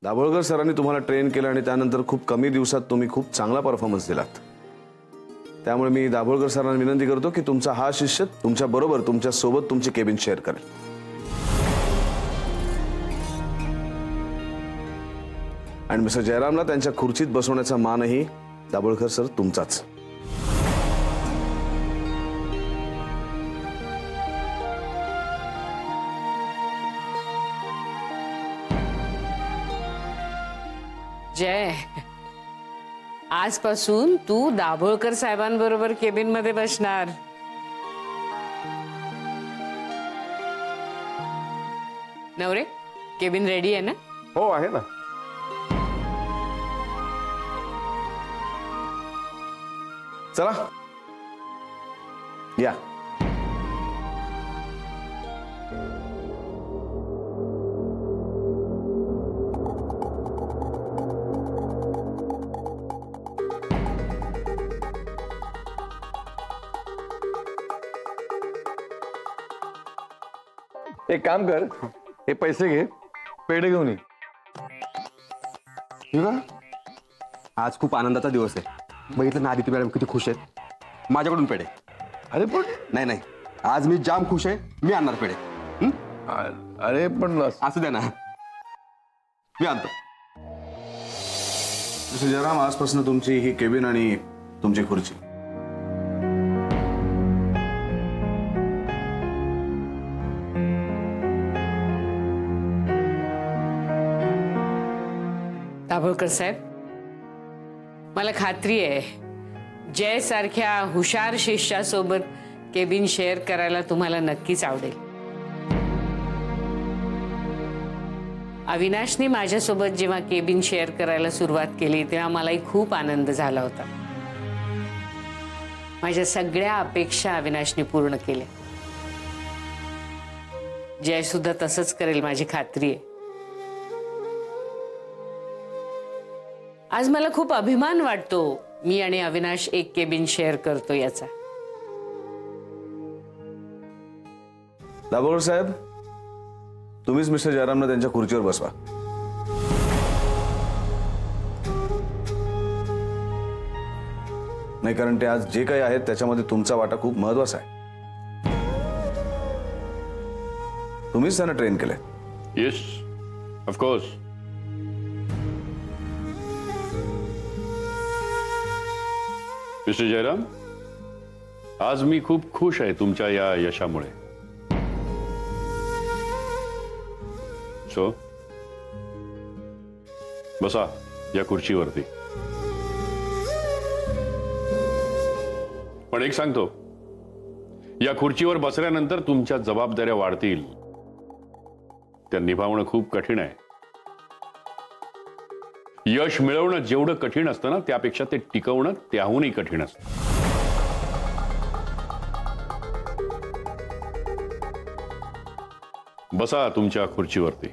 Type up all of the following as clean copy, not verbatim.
दाभोळकर सरांनी तुम्हाला ट्रेन केलं आणि त्यानंतर खूप कमी दिवसात तुम्ही खूप चांगला परफॉर्मन्स दिलात। त्यामुळे मी दाभोळकर सरांना विनंती करतो की तुमचा हा शिष्य तुमच्या बरोबर तुमच्या सोबत तुमची केबिन शेअर करेल। आणि मिस्टर जयरामला त्यांच्या खुर्चीत बसवण्याचा मानही दाभोळकर सर तुमचाच। जय, आजपासून तू दाभोळकर साहेबांबरोबर केबिन मध्ये बसणार। नवरे, केबिन रेडी आहे ना? हो आहे ना। चला या। एक काम कर, हे पैसे घे, पेढे घेऊन ये। आज खूप आनंदाचा दिवस आहे। बघितलं ना आदिती मॅडम किती खुश आहेत। माझ्याकडून पेढे। अरे पण नाही, आज मी जाम खुश आहे, मी आणणार पेढे। अरे पण असू द्या ना, मी आणतो। मिस्टर जयराम, आजपासून तुमची ही केबिन आणि तुमची खुर्ची। दाभोळकर साहेब, मला खात्री आहे जय सारख्या हुशार शिष्यासोबत केबिन शेअर करायला तुम्हाला नक्कीच आवडेल। अविनाशने माझ्यासोबत जेव्हा केबिन शेअर करायला सुरुवात केली तेव्हा मलाही खूप आनंद झाला होता। माझ्या सगळ्या अपेक्षा अविनाशने पूर्ण केल्या। जय सुद्धा तसंच करेल माझी खात्री आहे। आज मला खूप अभिमान वाटतो मी आणि अविनाश एक केबिन शेअर करतो याचा। दाभोळकर साहेब, तुम्हीच मिस्टर जयरामला त्यांच्या खुर्चीवर बसवा। नाही, कारण ते आज जे काही आहेत त्याच्यामध्ये तुमचा वाटा खूप महत्त्वाचा आहे। तुम्हीच त्यांना ट्रेन केले। Yes, of course. Mister Jairam, आज मी खूप खुश आहे तुमच्या या यशामुळे। सो बसा या खुर्चीवरती। पण एक सांगतो, या खुर्चीवर बसल्यानंतर तुमच्या जबाबदाऱ्या वाढतील। त्या निभावणं खूप कठीण आहे। यश मिळवणं जेवढं कठीण असतं ना, त्यापेक्षा ते टिकवणं त्याहूनही कठीण असतं। बसा तुमच्या खुर्चीवरती।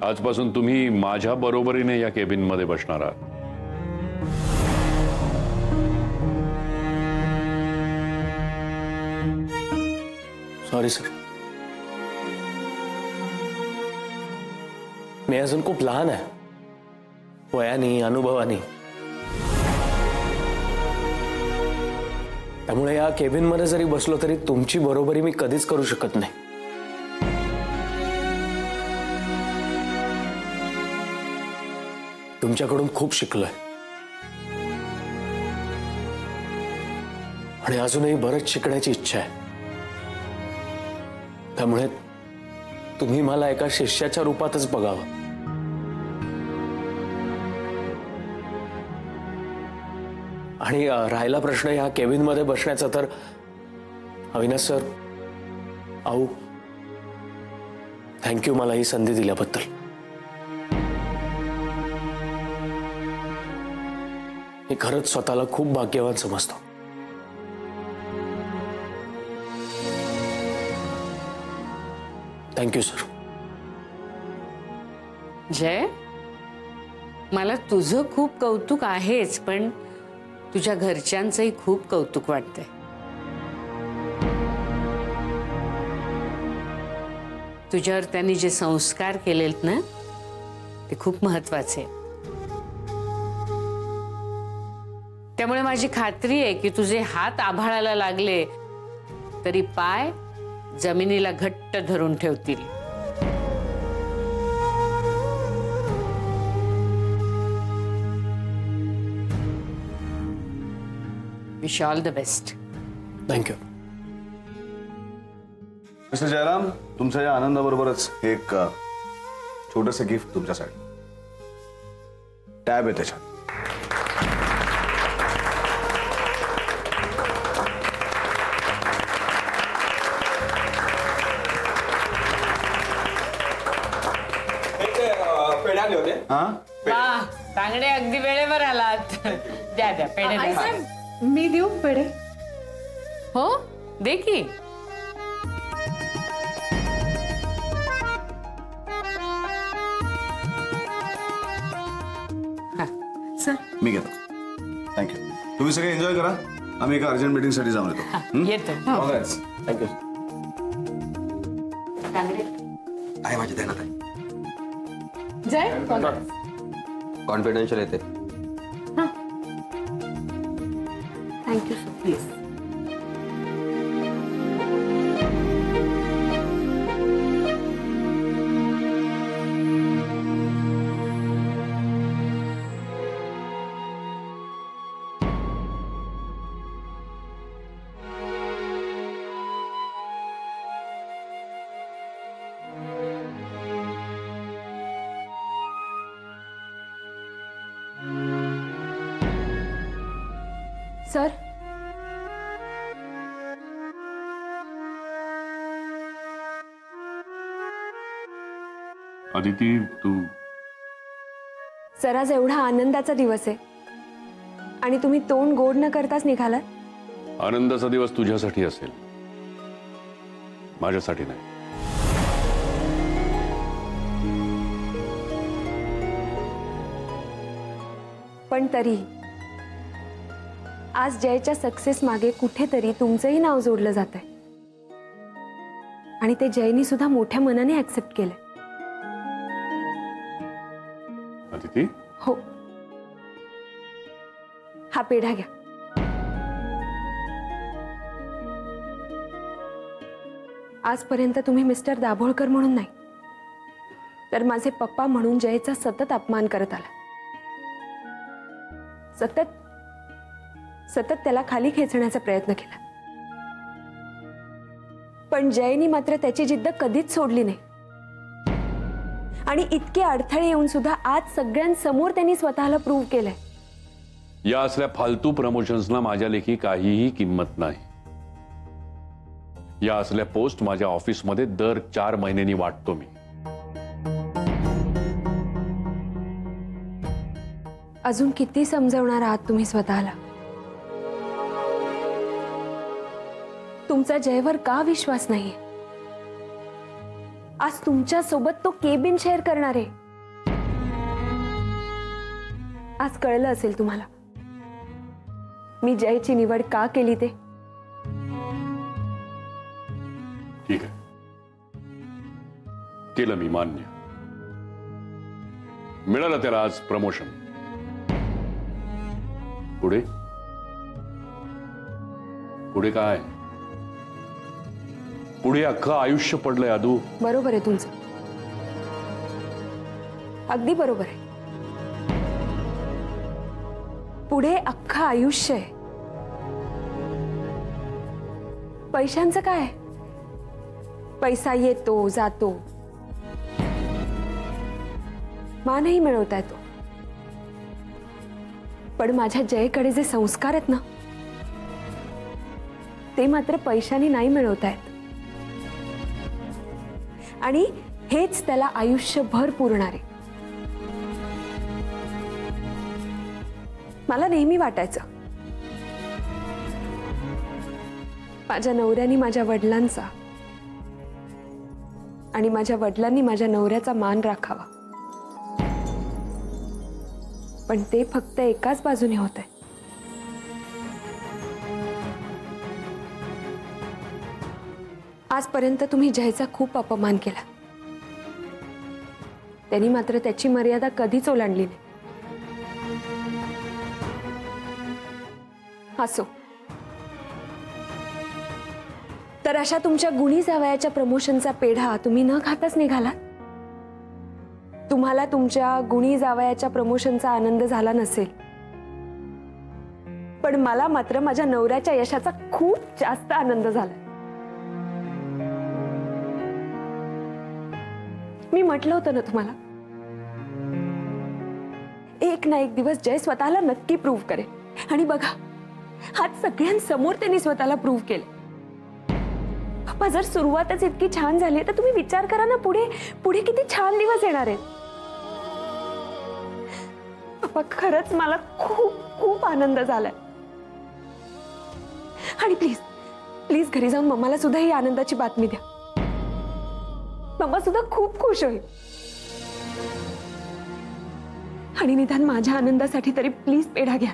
आजपासून तुम्ही माझ्या बरोबरीने या केबिन मध्ये बसणार आहात। सॉरी सर, मी अजून खूप लहान आहे, वयाने अनुभवाने। त्यामुळे या केबिन मध्ये जरी बसलो तरी तुमची बरोबरी मी कधीच करू शकत नाही। तुमच्याकडून खूप शिकलोय आणि अजूनही बरंच शिकण्याची इच्छा आहे। त्यामुळे तुम्ही मला एका शिष्याच्या रूपातच बघावं। आणि राहिला प्रश्न या केबिन मध्ये बसण्याचा, तर अविनाश सर, आऊ, थँक्यू मला ही संधी दिल्याबद्दल। मी खरंच स्वतःला खूप भाग्यवान समजतो. Thank you sir. जय, मला तुझं खूप कौतुक आहेच, पण तुझ्या घरच्यांचंही खूप कौतुक वाटतंय. तुझ्यावर त्यांनी जे संस्कार केलेत ना ते खूप महत्वाचे आहेत. त्यामुळे माझी खात्री आहे की तुझे हात आभाळाला लागले तरी पाय जमिनीला घट्ट धरून ठेवतील. Wish all the best. Thank you. Mister Jairam, तुमच्या या आनंदाबरोबरच एक छोटंसं गिफ्ट तुमच्यासाठी. टॅब आहे त्याच्यात. वा, तांगडे अगदी वेळेवर आलात. द्या द्या पेढे द्या. मी देऊ पेढे? हो दे की. सर मी घेतो. थँक्यू. तुम्ही सगळे एन्जॉय करा. आम्ही एका अर्जंट मीटिंगसाठी जाऊन येतो. येतो. थँक्यू. तांगडे आहे माझी ध्यानात आहे. जय कॉन्फिडेन्शियल येते. Thank you sir. Please. Sir Aditi, तू सर आज एवढा आनंदाचा दिवस आहे आणि तुम्ही तोंड गोड न करताच निघालात. आनंदाचा दिवस तुझ्यासाठी असेल, माझ्यासाठी नाही. पण तरी आज जयच्या सक्सेस मागे कुठेतरी तुमचंही नाव जोडलं जात आहे आणि ते जयनी सुद्धा मोठ्या मनाने ऍक्सेप्ट केलंय. अदिती, हो, हा पेढा घ्या. आजपर्यंत तुम्ही मिस्टर दाभोळकर म्हणून नाही तर माझे पप्पा म्हणून जयचा सतत अपमान करत आला. सतत सतत त्याला खाली खेचण्याचा प्रयत्न केला, पण जयनी मात्र त्याची जिद्द कधीच सोडली नाही आणि इतके अडथळे येऊन सुद्धा आज सगळ्यांसमोर त्यांनी स्वतःला प्रूव्ह केलंय. या असल्या फालतू प्रमोशन्सना माझ्या लेखी काहीही किंमत नाही. या असल्या पोस्ट माझ्या ऑफिसमध्ये दर 4 महिन्यांनी वाटतो मी. अजून किती समजवणार आहात तुम्ही स्वतःला? तुमचा जयवर का विश्वास नाहीये? आज तुमच्या सोबत तो केबिन शेअर करणार आहे. आज कळलं असेल तुम्हाला मी जयची निवड का केली ते. ठीक आहे, केलं मी मान्य. मिळालं त्याला आज प्रमोशन. पुढे पुढे काय? पुढे अख्खं आयुष्य पडलंय अदू. बरोबर आहे तुमचं, अगदी बरोबर आहे. पुढे अख्खं आयुष्य आहे. पैशांचं काय? पैसा येतो जातो, मानही मिळवता येतो, पण माझ्या जयकडे जे संस्कार आहेत ना ते मात्र पैशाने नाही मिळवता येत आणि हेच त्याला आयुष्यभर पुरणार आहे. मला नेहमी वाटायचं माझ्या नवऱ्याने माझ्या वडिलांचा आणि माझ्या वडिलांनी माझ्या नवऱ्याचा मान राखावा, पण ते फक्त एकाच बाजूने होतंय. आजपर्यंत तुम्ही जयचा खूप अपमान केला, त्यांनी मात्र त्याची मर्यादा कधीच ओलांडली नाही. असो, तर अशा तुमच्या गुणी जावयाच्या प्रमोशनचा पेढा तुम्ही न खाताच निघाला. तुम्हाला तुमच्या गुणी जावयाच्या प्रमोशनचा आनंद झाला नसेल, पण मला मात्र माझ्या नवऱ्याच्या यशाचा खूप जास्त आनंद झाला. मी म्हटलं होतं ना तुम्हाला, एक ना एक दिवस जय स्वतःला नक्की प्रूव्ह करेल. आणि बघा, आज सगळ्यांसमोर त्यांनी स्वतःला प्रूव्ह केलं. पप्पा, जर सुरुवातच इतकी छान झाली तर तुम्ही विचार करा ना, पुढे पुढे किती छान दिवस येणार आहेत. पप्पा, खरंच मला खूप खूप आनंद झालाय. आणि प्लीज प्लीज घरी जाऊन मम्माला सुद्धा ही आनंदाची बातमी द्या. मम्मा सुद्धा खूप खुश होईल. आणि निदान माझ्या आनंदासाठी तरी प्लीज पेढा घ्या.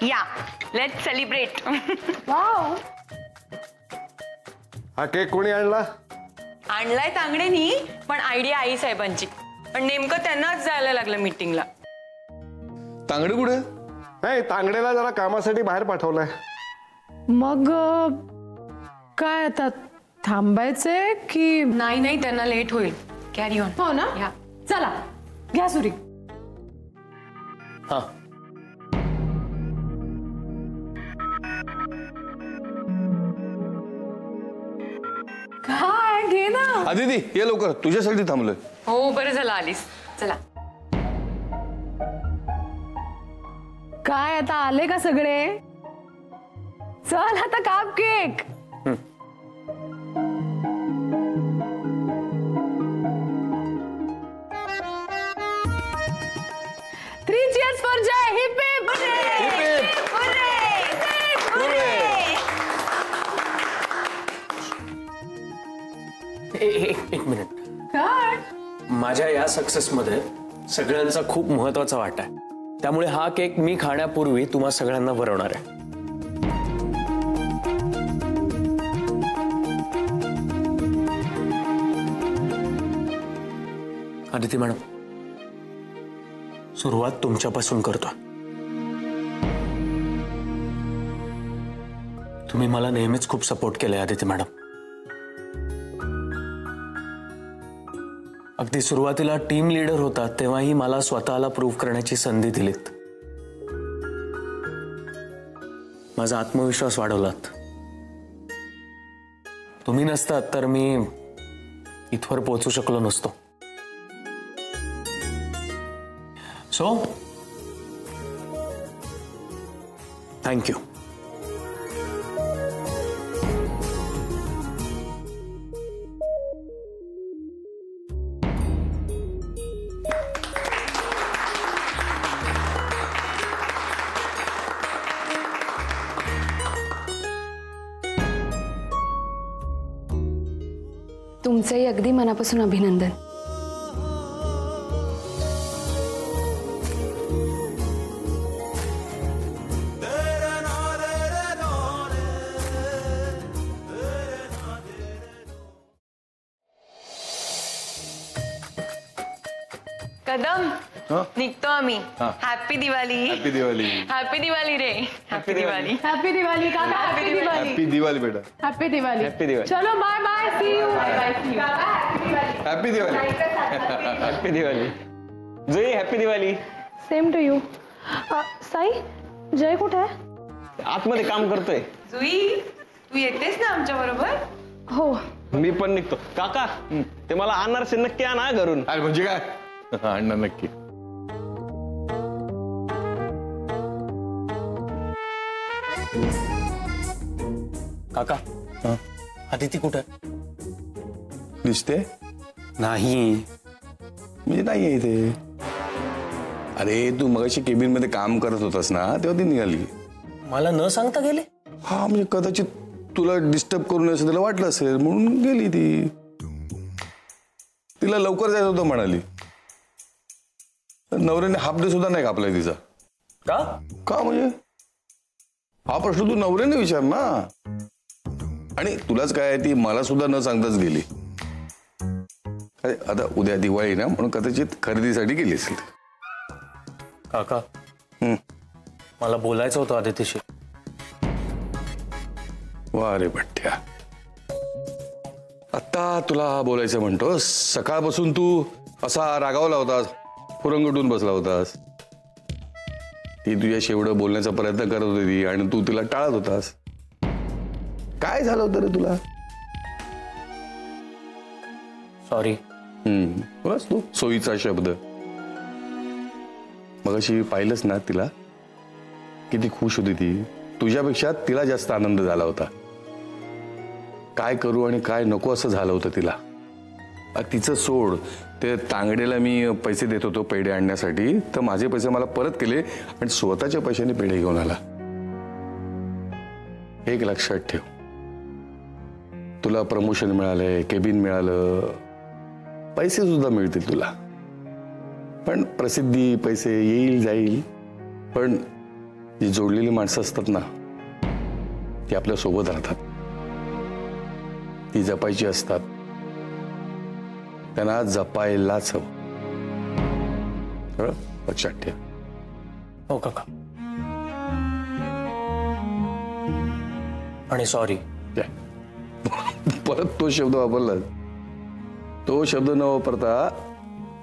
Yeah, let's celebrate. वाव, हा केक कोणी आणला? आणलाय तांगडेनी, पण आयडिया आई साहेबांची. पण नेमकं त्यांनाच जायला लागलं मीटिंगला. तांगडे कुठे? नाही, तांगडेला जरा कामासाठी बाहेर पाठवलंय. मग काय आता थांबायचंय की? नाही नाही, त्यांना लेट होईल. Carry on. हो ना? या. चला घ्या सुरी. हा, काय घे ना. आदिती, ये लवकर, तुझ्यासाठी थांबलोय. हो, बरं झालं आलीस. चला. काय आता आले का सगळे? चल आता काप cake. 3 cheers for Jay. Hip hip hooray! Hip hip! Hooray! Hooray! एक मिनिट. काय? माझ्या या सक्सेसमध्ये सगळ्यांचा खूप महत्वाचा वाटा आहे. त्यामुळे हा केक मी खाण्यापूर्वी तुम्हा सगळ्यांना भरवणार आहे. आदिती मॅडम, सुरुवात तुमच्यापासून करतो. तुम्ही मला नेहमीच खूप सपोर्ट केलाय आदिती मॅडम. अगदी सुरुवातीला टीम लीडर होता तेव्हाही मला स्वतःला प्रूव्ह करण्याची संधी दिलीत. माझा आत्मविश्वास वाढवलात. तुम्ही नसतात तर मी इथवर पोहोचू शकलो नसतो. So thank you. तुमचंही अगदी मनापासून अभिनंदन. कदम, निघतो आम्ही. Happy Diwali. Happy Diwali. Happy Diwali रे. हॅपी दिवाळी. हॅपी दिवाळी काका, हॅपी दिवाळी. हॅपी दिवाळी बेटा. हॅपी दिवाळी. हॅपी दिवाळी. चलो बाय बाय, सी यू. काका happy Diwali. Happy Diwali. Happy Diwali. Jui happy Diwali. Same to you. Sai, Jay कुठे आहे? आतमध्ये काम करतोय. जुई तू येतेस ना आमच्या बरोबर? हो. मी पण निघतो. काका ते मला अनारसे नक्की आणा घरून. अरे म्हणजे काय आणणार नक्की. काका अदिती कुठे दिसते नाही? म्हणजे नाही आहे इथे. अरे तू मगाशी केबिन मध्ये काम करत होतास ना, तेव्हा ती निघाली. मला न सांगता गेले? हा म्हणजे कदाचित तुला डिस्टर्ब करू नये असं तिला वाटलं असेल म्हणून गेली ती. तिला लवकर जायचं होतं म्हणाली. नवऱ्याने हाफ डे सुद्धा नाही कापलाय तिचा. का म्हणजे हा प्रश्न तू नवऱ्याने विचार ना. आणि तुलाच काय ती मला सुद्धा न सांगताच गेली. आता उद्या दिवाळी ना म्हणून कदाचित खरेदीसाठी गेली असेल. काका मला बोलायचं होतं आदितीशी. वा रे भट्ट्या, आता तुला बोलायचं म्हणतोस? सकाळपासून तू असा रागावला होतास, फुरंगटून बसला होतास. ती तुझ्याशी एवढं बोलण्याचा प्रयत्न करत होती आणि तू तिला टाळत होतास. काय झालं होतं रे तुला? सॉरी. बस तू सोयीचा शब्द. मगाशी पाहिलंच ना तिला, किती खुश होती ती. तुझ्यापेक्षा तिला जास्त आनंद झाला होता. काय करू आणि काय नको असं झालं होतं तिला. तिचं सोड, ते तांगडेला मी पैसे देत होतो पेढे आणण्यासाठी, तर माझे पैसे मला परत केले आणि स्वतःच्या पैशाने पेढे घेऊन आला. एक लक्षात ठेव, तुला प्रमोशन मिळालंय, केबिन मिळालं, पैसे सुद्धा मिळतील तुला. पण प्रसिद्धी, पैसे येईल जाईल, पण जी जोडलेली माणसं असतात ना, ती आपल्या सोबत राहतात. ती जपायची असतात. त्यांना जपायलाच हवं. लक्षात ठेव. हो काका. आणि सॉरी. परत तो शब्द वापरला. तो शब्द न वापरता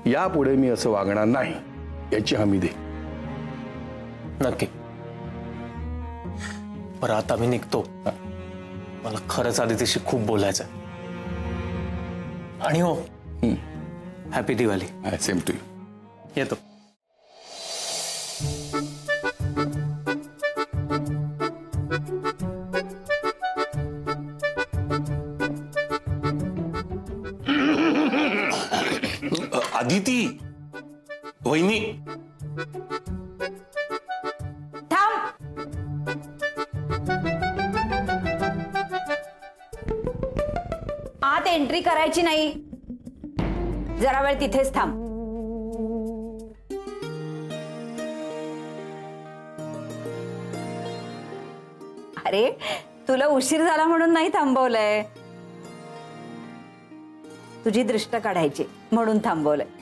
यापुढे मी असं वागणार नाही याची हमी दे. नक्की. बरं आता मी निघतो. मला खरंच आदितीशी खूप बोलायचं आहे. आणि हो, happy Diwali. Same to you. येतो. अदिती, वहिनी. आत एंट्री करायची नाही. जरा वेळ तिथेच थांब. अरे तुला उशीर झाला म्हणून नाही थांबवलंय. तुझी दृष्ट काढायची म्हणून थांबवलंय.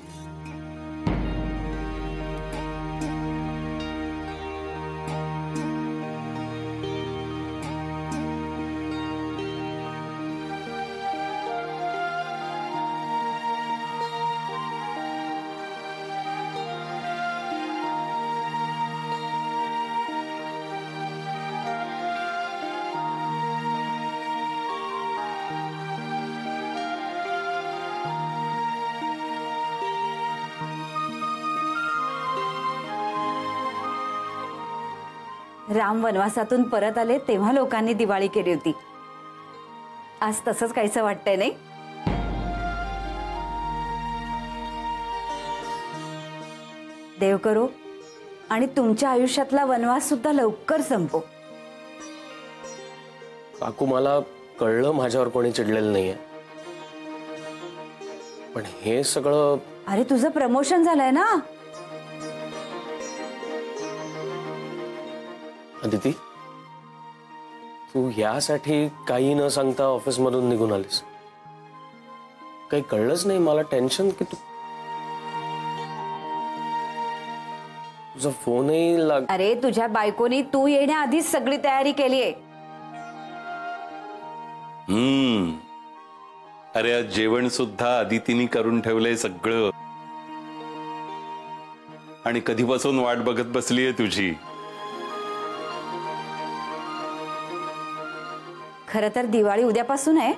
राम वनवासातून परत आले तेव्हा लोकांनी दिवाळी केली होती. आज तसंच काहीसं वाटतंय नाही? देव करो आणि तुमच्या आयुष्यातला वनवास सुद्धा लवकर संपो. काकू मला कळलं माझ्यावर कोणी चिडलेलं नाहीये, पण हे सगळं. अरे तुझं प्रमोशन झालंय ना. अदिती, तू यासाठी काही न सांगता ऑफिस मधून निघून आलीस. काही कळलंच नाही मला. टेन्शन की तू. तुझा फोनही लाग. अरे तुझ्या बायकोनी तू येण्याआधीच सगळी तयारी केलीये. अरे आज जेवण सुद्धा आदितीने करून ठेवलंय सगळं, आणि कधीपासून वाट बघत बसलीये तुझी. खरं तर दिवाळी उद्यापासून आहे,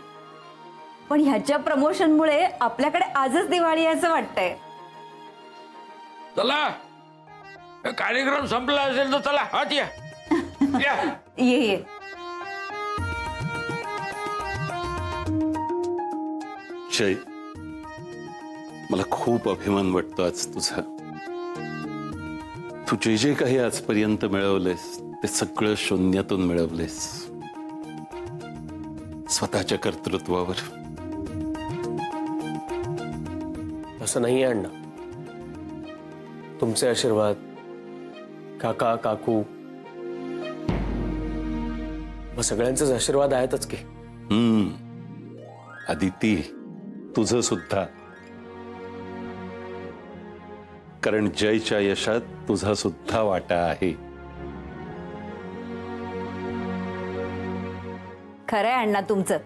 पण ह्याच्या प्रमोशनमुळे आपल्याकडे आजच दिवाळी आहे असं वाटतंय. चला कार्यक्रम संपला असेल तर चला आत या. ये जय, मला खूप अभिमान वाटतो आज तुझा. तू जे जे काही आजपर्यंत मिळवलेस ते सगळं शून्यातून मिळवलेस, स्वतःच्या कर्तृत्वावर. असं नाही अण्णा, तुमचे आशीर्वाद, काका काकू, मग सगळ्यांचेच आशीर्वाद आहेतच की. आदिती, तुझं सुद्धा. कारण जयच्या यशात तुझा सुद्धा वाटा आहे. खरंय अण्णा तुमचं.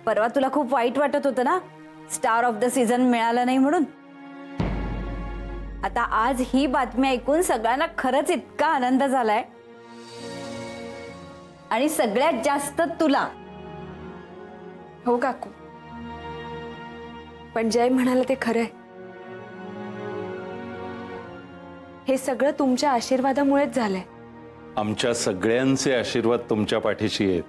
परवा तुला खूप वाईट वाटत होतं ना स्टार ऑफ द सीझन मिळालं नाही म्हणून. आता आज ही बातमी ऐकून सगळ्यांना खरंच इतका आनंद झालाय, आणि सगळ्यात जास्त तुला. हो काकू, पण जय म्हणाला ते खरंय. हे सगळं तुमच्या आशीर्वादामुळेच झालंय. आमच्या सगळ्यांचे आशीर्वाद तुमच्या पाठीशी आहेत.